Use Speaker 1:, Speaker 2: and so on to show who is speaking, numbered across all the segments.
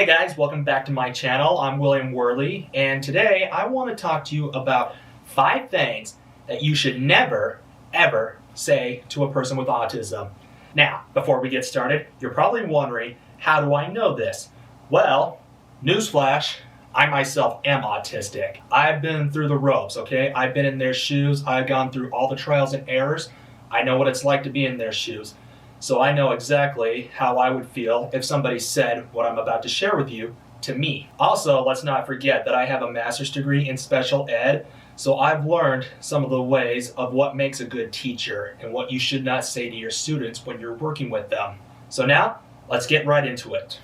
Speaker 1: Hey guys, welcome back to my channel. I'm William Worley, and today I want to talk to you about 5 things that you should never, ever say to a person with autism. Now, before we get started, you're probably wondering, how do I know this? Well, newsflash, I myself am autistic. I've been through the ropes, okay? I've been in their shoes. I've gone through all the trials and errors. I know what it's like to be in their shoes. So I know exactly how I would feel if somebody said what I'm about to share with you to me. Also, let's not forget that I have a master's degree in special ed, so I've learned some of the ways of what makes a good teacher and what you should not say to your students when you're working with them. So now, let's get right into it.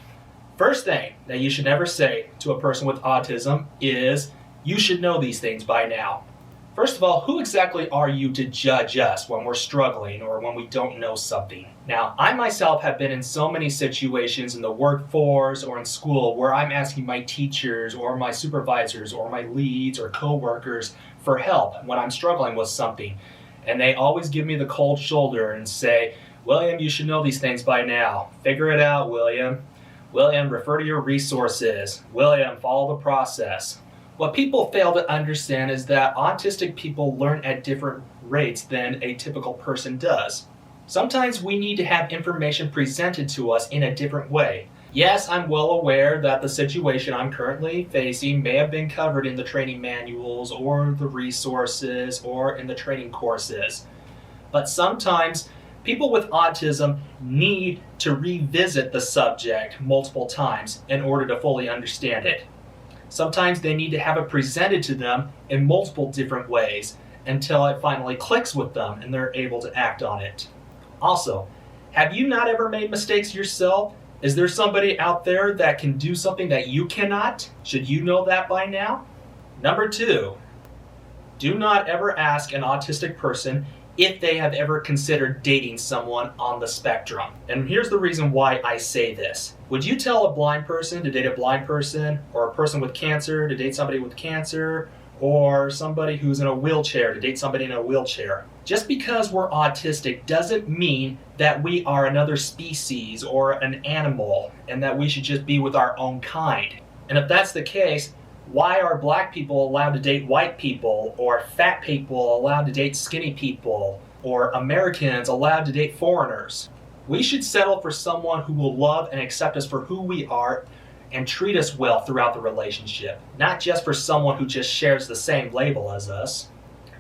Speaker 1: First thing that you should never say to a person with autism is, you should know these things by now. First of all, who exactly are you to judge us when we're struggling or when we don't know something? Now, I myself have been in so many situations in the workforce or in school where I'm asking my teachers or my supervisors or my leads or coworkers for help when I'm struggling with something. And they always give me the cold shoulder and say, William, you should know these things by now. Figure it out, William. William, refer to your resources. William, follow the process. What people fail to understand is that autistic people learn at different rates than a typical person does. Sometimes we need to have information presented to us in a different way. Yes, I'm well aware that the situation I'm currently facing may have been covered in the training manuals or the resources or in the training courses. But sometimes people with autism need to revisit the subject multiple times in order to fully understand it. Sometimes they need to have it presented to them in multiple different ways until it finally clicks with them and they're able to act on it. Also, have you not ever made mistakes yourself? Is there somebody out there that can do something that you cannot? Should you know that by now? Number 2, do not ever ask an autistic person if they have ever considered dating someone on the spectrum. And here's the reason why I say this. Would you tell a blind person to date a blind person, or a person with cancer to date somebody with cancer, or somebody who's in a wheelchair to date somebody in a wheelchair? Just because we're autistic doesn't mean that we are another species or an animal and that we should just be with our own kind. And if that's the case, why are black people allowed to date white people, or fat people allowed to date skinny people, or Americans allowed to date foreigners? We should settle for someone who will love and accept us for who we are and treat us well throughout the relationship, not just for someone who just shares the same label as us.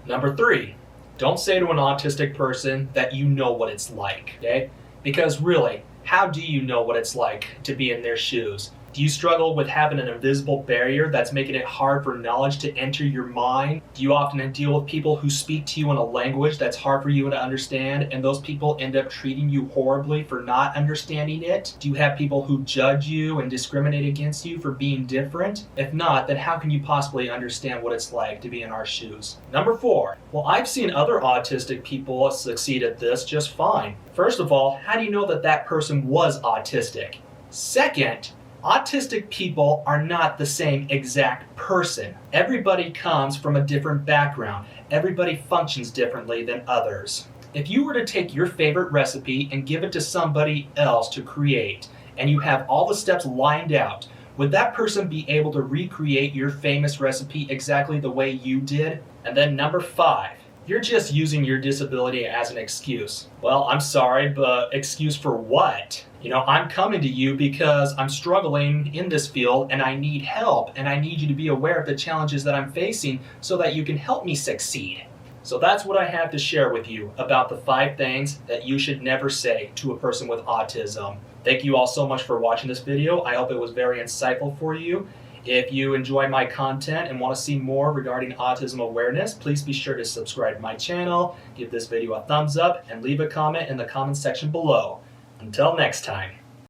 Speaker 1: Number 3, don't say to an autistic person that you know what it's like, okay? Because really, how do you know what it's like to be in their shoes? Do you struggle with having an invisible barrier that's making it hard for knowledge to enter your mind? Do you often deal with people who speak to you in a language that's hard for you to understand, and those people end up treating you horribly for not understanding it? Do you have people who judge you and discriminate against you for being different? If not, then how can you possibly understand what it's like to be in our shoes? Number 4, well, I've seen other autistic people succeed at this just fine. First of all, how do you know that that person was autistic? Second, autistic people are not the same exact person. Everybody comes from a different background. Everybody functions differently than others. If you were to take your favorite recipe and give it to somebody else to create, and you have all the steps lined out, would that person be able to recreate your famous recipe exactly the way you did? And then number 5, you're just using your disability as an excuse. Well, I'm sorry, but excuse for what? I'm coming to you because I'm struggling in this field and I need help, and I need you to be aware of the challenges that I'm facing so that you can help me succeed. So that's what I have to share with you about the 5 things that you should never say to a person with autism. Thank you all so much for watching this video. I hope it was very insightful for you. If you enjoy my content and want to see more regarding autism awareness, please be sure to subscribe to my channel, give this video a thumbs up, and leave a comment in the comment section below. Until next time.